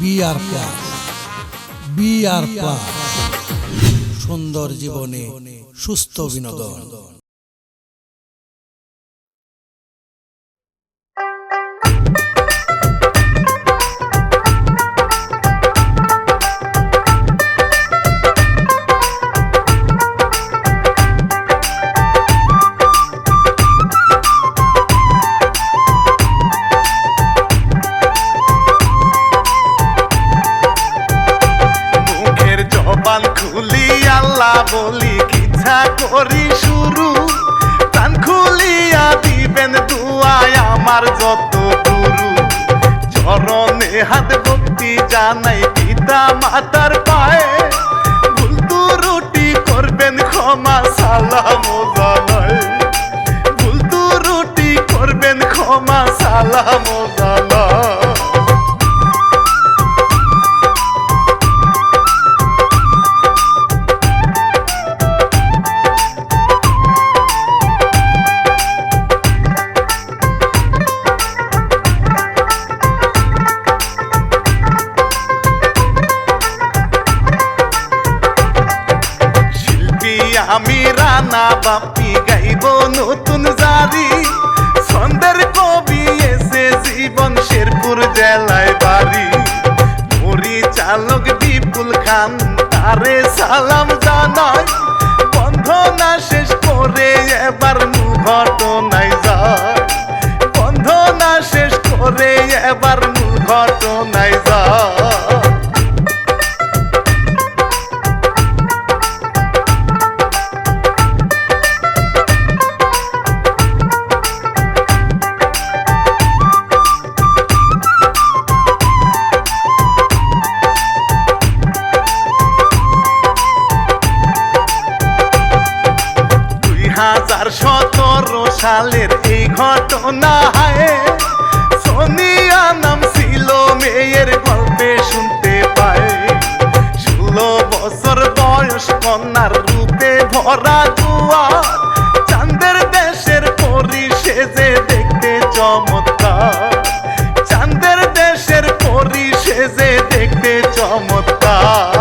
BR plus. BR plus, সুন্দর জীবনে সুস্থ বিনোদন। খুলি আল্লাহ বলি কিচ্ছা করি শুরু, প্রাণ খুলিয়া দিবেন দুয়ায় আমার যত গুরু। চরণে হাত ভক্তি জানাই পিতা মাতার পায়ে, ভুল ত্রুটি করবেন ক্ষমা সালাম জানাই, ভুল ত্রুটি করবেন ক্ষমা সালাম জানাই। আমি রানা বাপি গাইব নতুন জারি, ছন্দের কবি এসে জীবন শেরপুর জেলায় বাড়ি। পরিচালক বিপুল খান তারে সালাম জানাই, বন্ধনা শেষ করে এবার মূল ঘটনায় যায়, বন্ধনা শেষ করে এবার মূল ঘটনায় যায়। সালের এই ঘটনা হায়, সোনিয়া নাম ছিল মেয়ের গল্পে শুনতে পায়। 16 বছর বয়স কন্যার রূপে ভরা দুয়ার, চাঁদের দেশের পরি সেজে দেখতে চমৎকার, চাঁদের দেশের পরি সেজে দেখতে চমৎকার।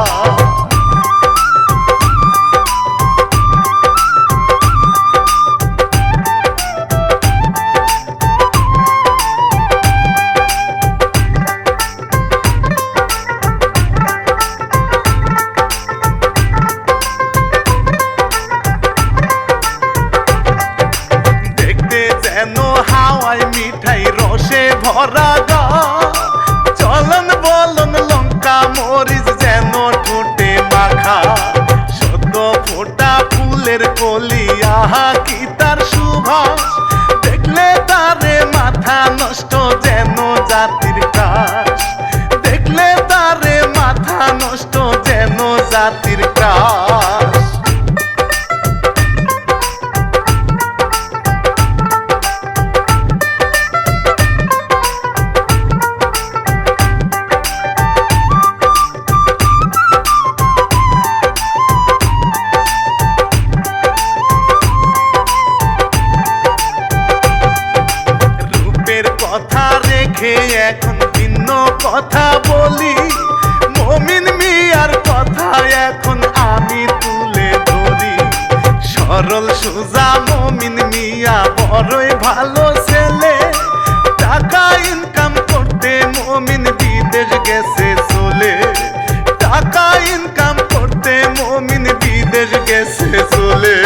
মিঠাই রসে ভরা গা, চলন বলন লঙ্কা মরিচ যেন ঠোঁটে মাখা। শত ফোটা ফুলের কলি আহা কি তার সুভাষ, দেখলে তারে মাথা নষ্ট যেন জাতির কাশ, দেখলে তারে মাথা নষ্ট যেন জাতির কাশ। কথা রেখে এখন ভিন্ন কথা বলি, মমিন মিয়ার কথা এখন আমি তুলে ধরি। সরল সোজা মমিন মিয়া বড়ই ভালো ছেলে, টাকা ইনকাম করতে মমিন বিদেশ গেছে চলে, টাকা ইনকাম করতে মমিন বিদেশ গেছে চলে।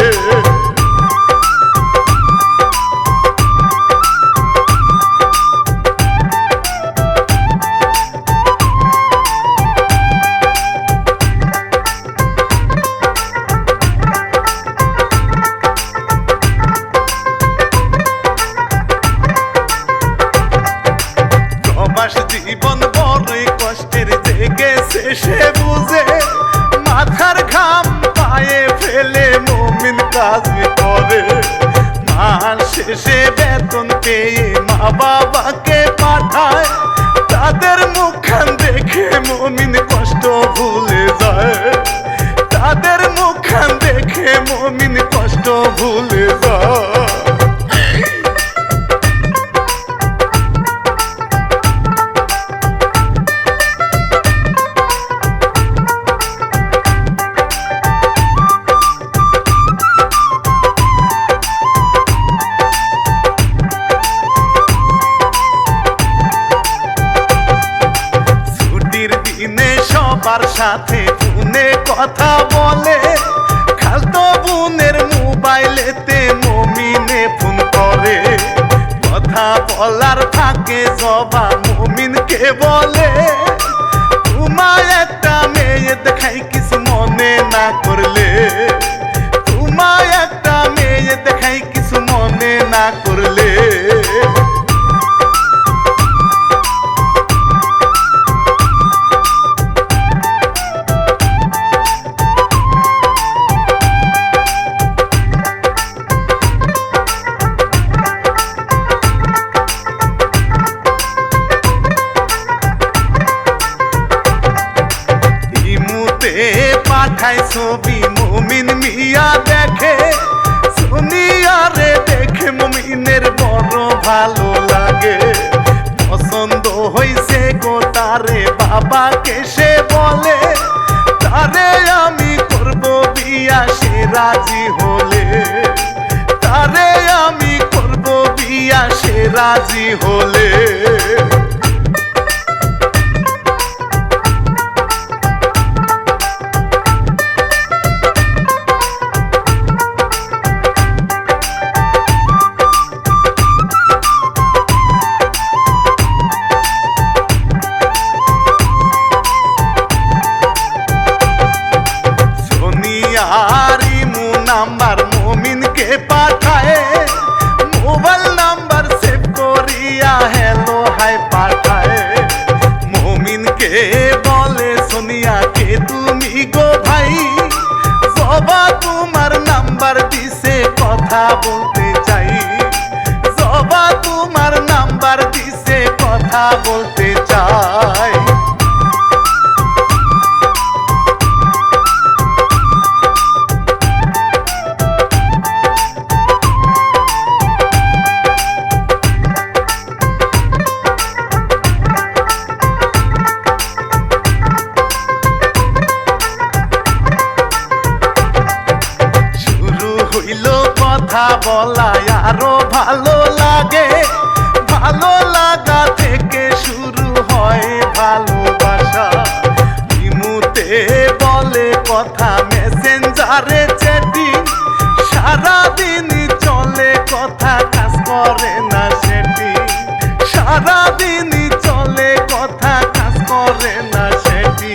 জীবন বড়ই কষ্টের জেগেছে সে বুঝে, মাথার ঘাম পায়ে ফেলে মমিন কাজ করে। মাস শেষে বেতন পেয়ে মা বাবাকে পাঠায়, তাদের মুখখান দেখে মমিন কষ্ট ভুলে যায়, তাদের মুখখান দেখে মমিন কষ্ট ভুলে যায়। সাথে ফোনে কথা বলে, খালতো বোনের মোবাইলেতে মমিনে ফোন করে। কথা বলার ফাঁকে জবা মমিনকে বলে, তোমায় একটা মেয়ে দেখাই কিছু মনে না করলে, তোমায় একটা মেয়ে দেখাই কিছু মনে না করলে। পাঠায় ছবি মুমিন মিয়া দেখে, সোনিয়া রে দেখে মুমিনের বড় ভালো লাগে। পছন্দ হইছে গো তারে বাবাকে সে বলে, তারে আমি করব বিয়া সে রাজি হলে, তারে আমি করব বিয়া সে রাজি হলে। নাম্বার মমিনকে পাঠায়, মোবাইল নাম্বার সেভ করিয়া হ্যালো হাই পাঠায়। মমিনকে বলে সোনিয়াকে তুমি গো ভাই, জবা তোমার নাম্বার দিছে কথা বলতে চাই, জবা তোমার নাম্বার দিছে কথা বলতে চাই। কথা বলা আরো ভালো লাগে, ভালো লাগা থেকে শুরু হয় ভালোবাসা। ইমুতে বলে কথা মেসেঞ্জারে চ্যাটিং, সারাদিন চলে কথা কাজ করে না সেটি, সারাদিন চলে কথা কাজ করে না সেটি।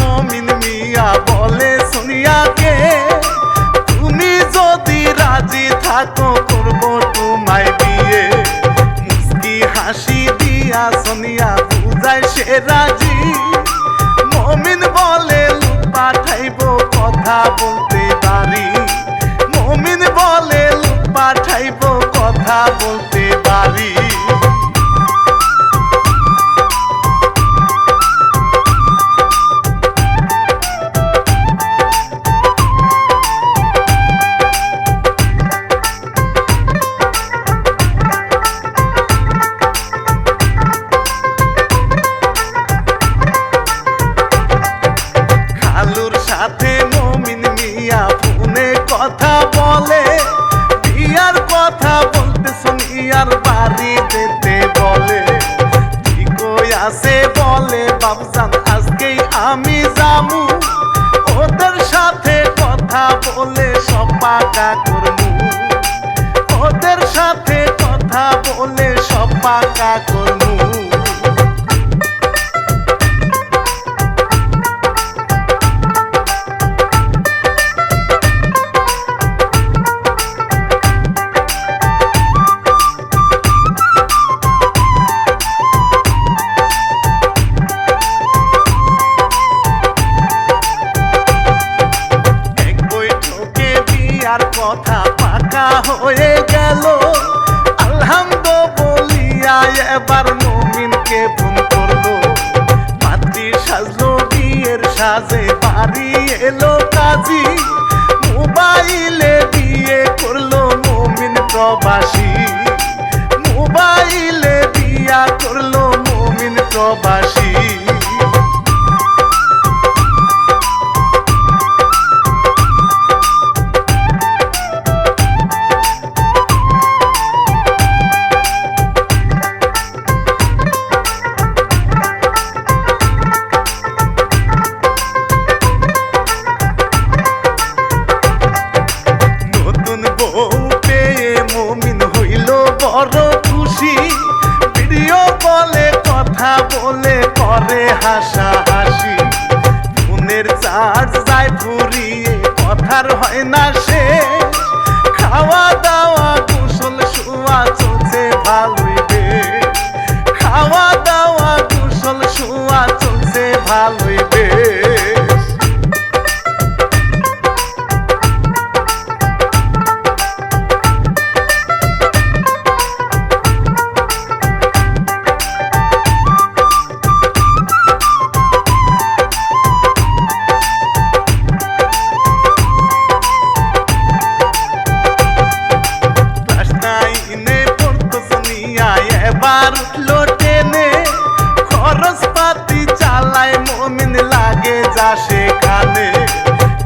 মমিন মিয়া বলে সোনিয়াকে, তুমি যদি রাজি থাকো করব তোমায় বিয়ে। মুস্কি হাসি দিয়া সোনিয়া বুঝায় সে রাজি, মমিন বলে লোক পাঠাইব কথা বলতে পারি, মমিন বলে লোক পাঠাইব কথা বলতে পারি। সাথে মমিন মিয়া ফোনে কথা বলে, বিয়ার কথা বলতে সোনিয়ার বাড়ি যেতে বলে। ঠিকই আছে বলে বাবজান আজকেই আমি যামু, ওদের সাথে কথা বলে সব পাকা করমু, ওদের সাথে কথা বলে সব পাকা করমু। কথা পাকা হয়ে গেল, আলহামদুলিল্লাহ এবার মমিনকে ফোন করলো। পাত্রী সাজলো বিয়ের সাজে বাড়ি এলো কাজী, মোবাইলে বিয়ে করলো মমিন প্রবাসী। মোবাইলে বিয়া করলো মুমিন প্রবাসী। বড় খুশি, ভিডিও কলে কথা বলে করে হাসাহাসি। ফোনের চার্জ যায় ফুরিয়ে কথার হয় না শেষ। খাওয়া দাওয়া কুশল শোয়া চলছে ভালোই বেশ। খাওয়া দাওয়া কুশল শোয়া চলছে ভালোই বেশ। এবার উঠলো টেনে, খরচ পাতি চালায় মুমিন লাগে যা সেখানে।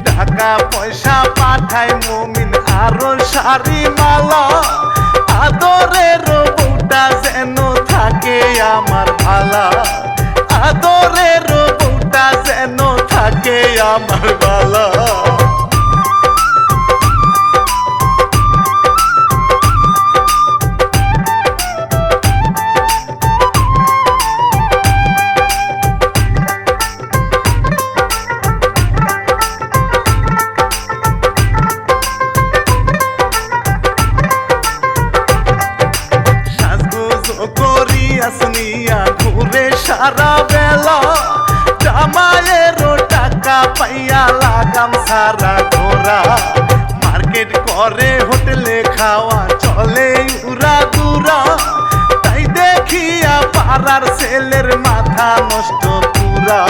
টাকা পয়সা পাঠায় মুমিন আরো শাড়ি মালা। আদরের বউটা যেন থাকে আমার ভালা। আদরের বউটা যেন থাকে আমার ভালা। ঘুরে সারা বেলা, জামাইয়েরও টাকা পাইয়া লাগাম সারা ঘোরা। মার্কেট করে হোটেলে খাওয়া চলে উড়া দুরা। তাই দেখিয়া পাড়ার ছেলের মাথা নষ্ট পুরা।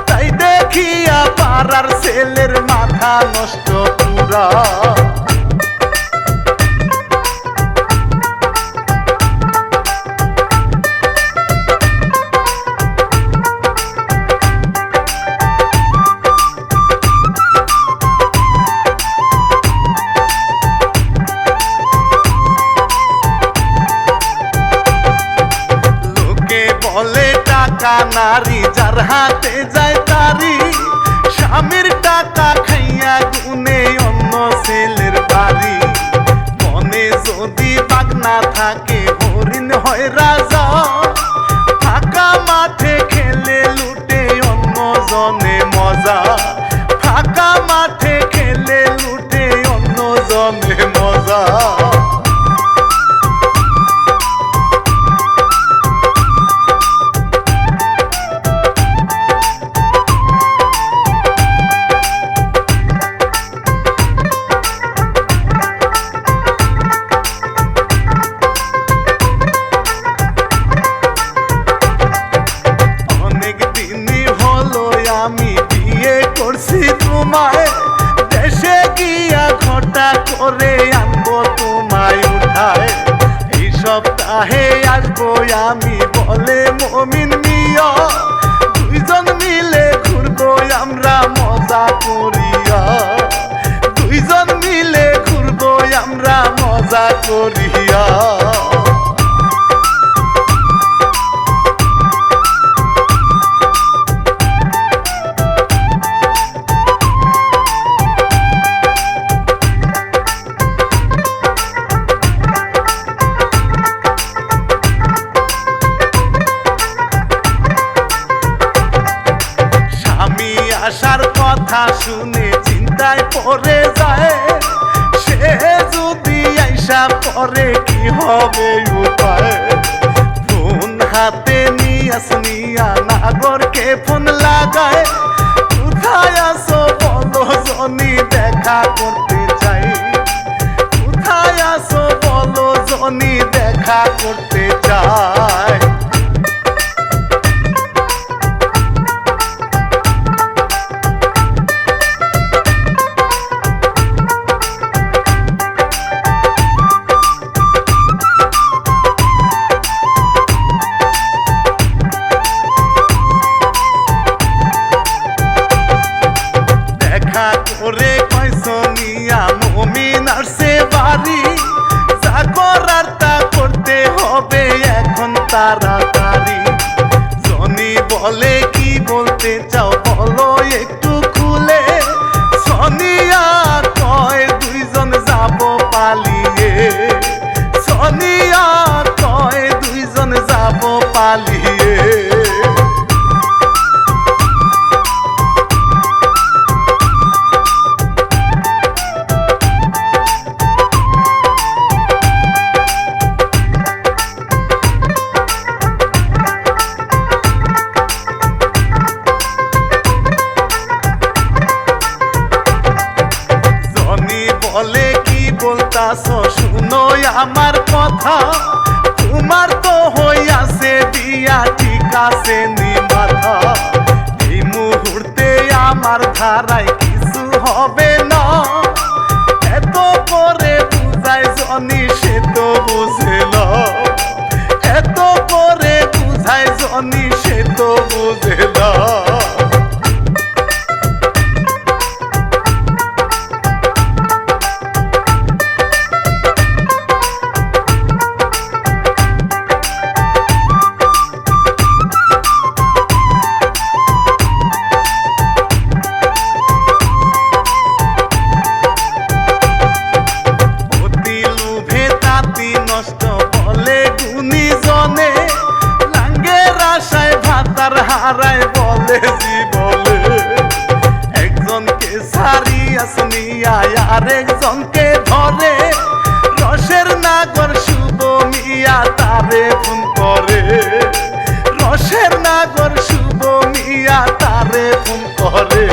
তাই দেখিয়া পাড়ার ছেলের মাথা নষ্ট পুরা। বলে টাকা নারী, যার হাতে যায় তারি। স্বামীর টাকা খাইয়া গুনে অন্য ছেলের বাড়ি। মনে যদি বাগ না থাকে হরিণ হয় রাজা। ফাঁকা মাঠে খেলে লুটে অন্য জনে মজা। ফাঁকা মাঠে খেলে লুটে অন্য জনে মজা। আমি বিয়ে করছি তোমায়, দেশে গিয়া ঘটা করে আনবো তোমায় উঠায়। এই সপ্তাহে আসবো আমি বলে মুমিন মিয়া। দুইজন মিলে ঘুরবো আমরা মজা করিয়া। দুইজন মিলে ঘুরবো আমরা মজা করিয়া। আসার কথা শুনে চিন্তায় পড়ে যায়। সে যদি আইসা পরে কি হবে উপায়। ফোন হাতে নিয়া নাগরকে ফোন লাগায়। কোথায় আসো বলো জনি দেখা করতে চাই। কোথায় আসো বলো জনি দেখা করতে চাই। দেখা করে কয় সোনিয়া মুমিন আসছে বাড়ি, যা করার তা করতে হবে এখন তাড়াতাড়ি। জনি বলে কি বলতে চাও বলো একটু খুলে, সোনিয়া কয় দুইজন যাব পালিয়ে, সোনিয়া কয় দুইজন যাব পালিয়ে। বলে কি বলতাছো শুনো আমার কথা, তোমার তো হইয়াছে বিয়া ঠিক আছে নি মাথা। এই মুহূর্তে আমার ধারায় কিছু হবে না, এত করে বুঝাই জনি সে তো বুঝে না, এত করে বুঝাই জনি সে তো বুঝে না। নষ্ট বলে গুণীজনে, লাঙ্গের আশায় ভাতার হারায় বলে জীবলে। একজনকে সারিয়া শুনিয়া আরেকজনকে ধরে, রসের নাগর শুভ মিয়া তারে ফোন করে, রসের নাগর শুভ মিয়া তারে ফোন করে।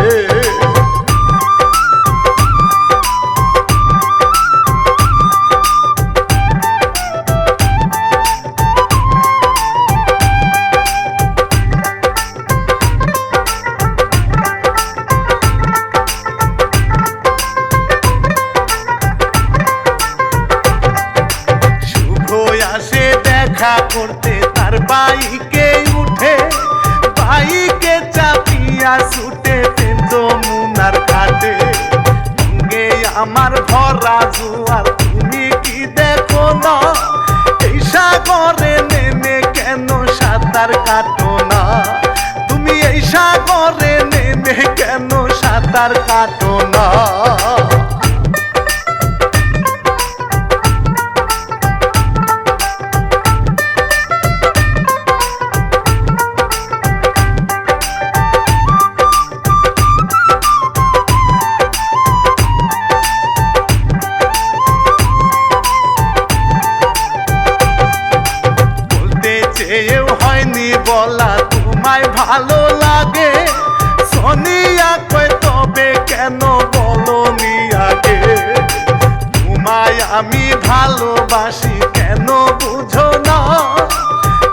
আসে দেখা করতে তার বাইকে উঠে, বাইকে চাপিয়া ছুটে প্রেম যমুনার ঘাটে। সঙ্গে আমার ভরা জোয়ার তুমি কি দেখো না, এই সাগরে নেমে কেন সাঁতার কাটো না, তুমি এই সাগরে নেমে কেন সাঁতার কাটো না। চেয়েও হয়নি বলা তোমায় ভালো লাগে, সোনিয়া কয় তবে কেন বলনি আগে, তোমায় আমি ভালোবাসি কেন বুঝো না,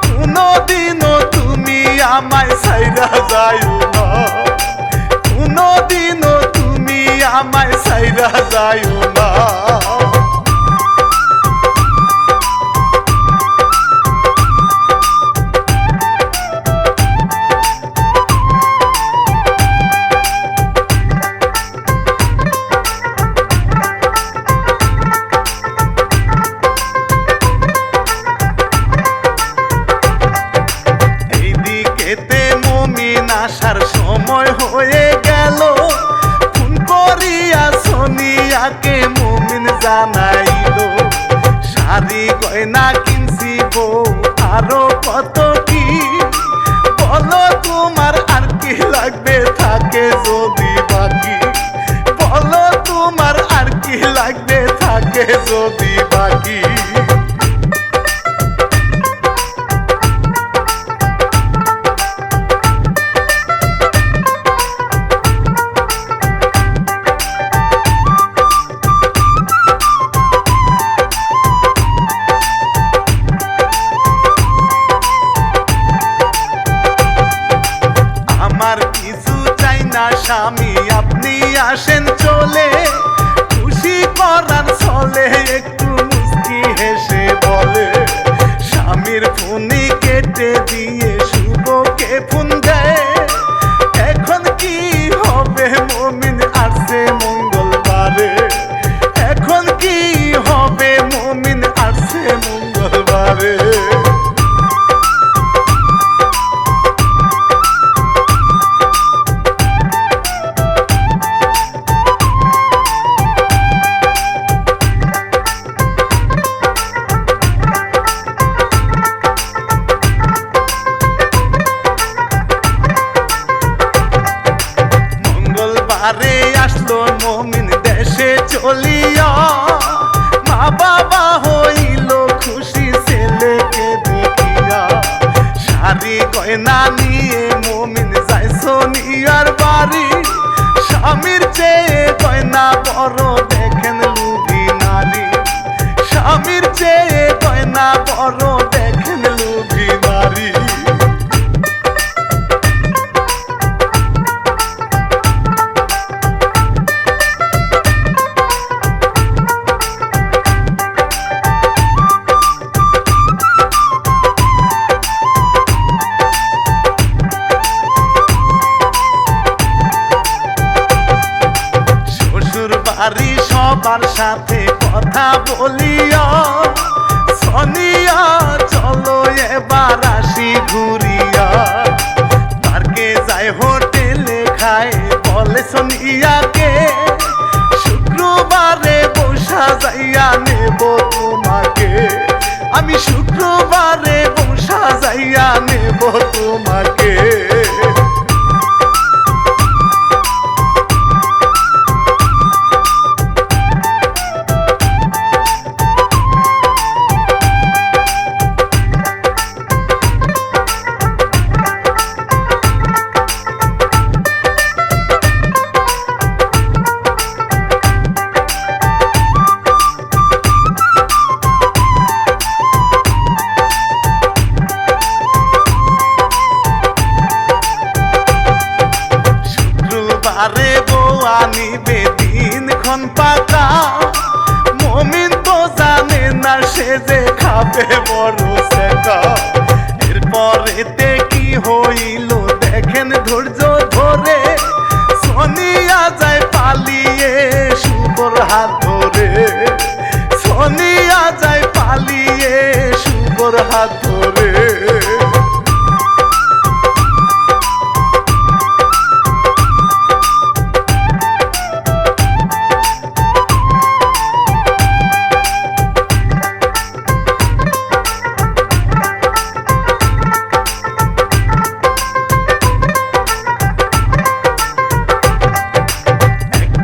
কোনদিনও তুমি আমায় ছাইরা যাইও না, কোনদিনও তুমি আমায় ছাইরা যাইও না। আসার সময় হয়ে গেল, ফোন করিয়া সোনিয়াকে মুমিন জানাইল, শাড়ি গয়না কিনছি বউ আরো কত কি, বলো তোমার আর কি লাগবে থাকে যদি বাকি, বলো তোমার আর কি লাগবে থাকে যদি বাকি। স্বামী আপনি আসেন চলে, খুশি করার চলে একটু মুস্কি হেসে বলে, স্বামীর ফোনই কেটে দিয়ে শুভকে ফোন দেয়, এখন কি হবে মুমিন আসছে বারে আসলো মমিন দেশে চলিয়া, মা বাবা হইল খুশি ছেলেকে দেখিয়া। শাড়ি গয়না নিয়ে মমিন যায় সোনিয়ার বাড়ি, স্বামীর চেয়ে গয়না বড় দেখেন লুভি নারী, স্বামীর চেয়ে গয়না বড় দেখেন লুভি নারী। বাড়ি সবার সাথে কথা বলিয়া, সোনিয়া চলো এবার আসি ঘুরিয়া। পার্কে যায় হোটেলে খায় বলে সোনিয়াকে, শুক্রবারে বসা যাইয়া নেব তোমাকে, আমি শুক্রবারে বসা যাইয়া নেব তোমাকে। আরে বউ আনিবে দিনক্ষণ পাকা, মমিন তো জানে না সে যে খাবে বড় সেকা। এরপরেতে কি হইল দেখেন ধৈর্য ধরে, সোনিয়া যায় পালিয়ে শুভর হাত ধরে, সোনিয়া যায় পালিয়ে শুভর হাত ধরে।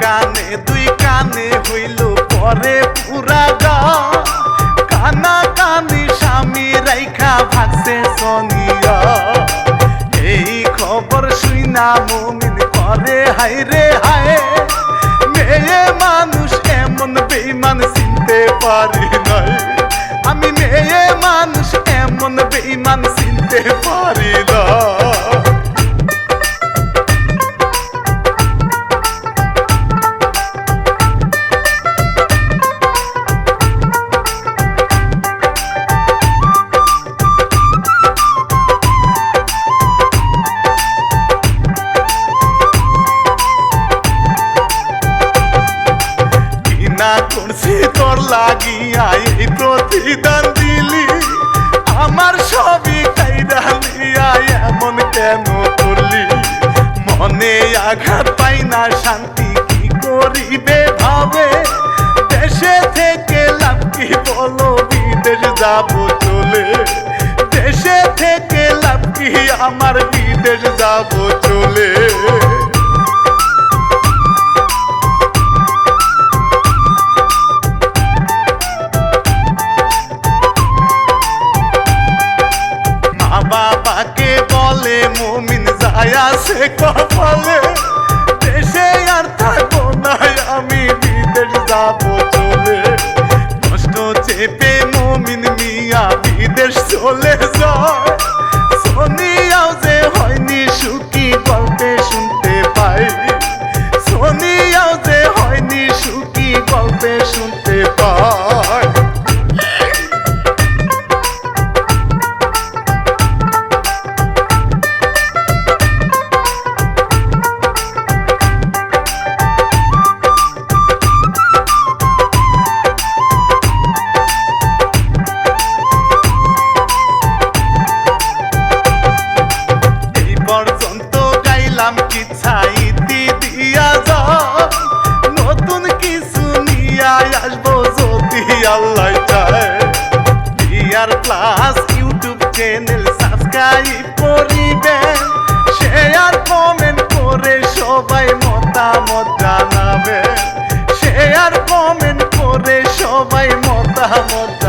কানে দুই কানে হইল পরে পুরা গা, কানা কানি স্বামী রাইখা ভাগছে সোনিয়া। এই খবর শুইনা মমিন করে হায় রে হায়, মেয়ে মানুষ এমন বেঈমান চিনতে পারি নাই, আমি মেয়ে মানুষ এমন বেঈমান চিনতে পারি না। না করছি তোর লাগিয়া এই প্রতিদান দিলি, আমার সবই কাইরা লিয়া এমন কেন করলি। মনে আঘাত পাই না শান্তি কি করিবে ভাবে, দেশে থেকে লাভ কি বলো বিদেশ যাব চলে, দেশে থেকে লাভ কি আমার বিদেশ যাব চলে। বাবাকে বলে মমিন যায় আছে কপালে, দেশে আর থাকবো না আমি বিদেশ যাব চলে। কষ্ট চেপে মমিন মিয়া বিদেশ চলে যায়, সোনিয়াও যে হয়নি সুখী গল্পে শুনতে পাই, সোনিয়াও যে হয়নি সুখী গল্পে শুনতে পাই। কিচ্ছা ইতি দিয়া যা, নতুন কিছু নিয়ে আসবো সবাই মতামত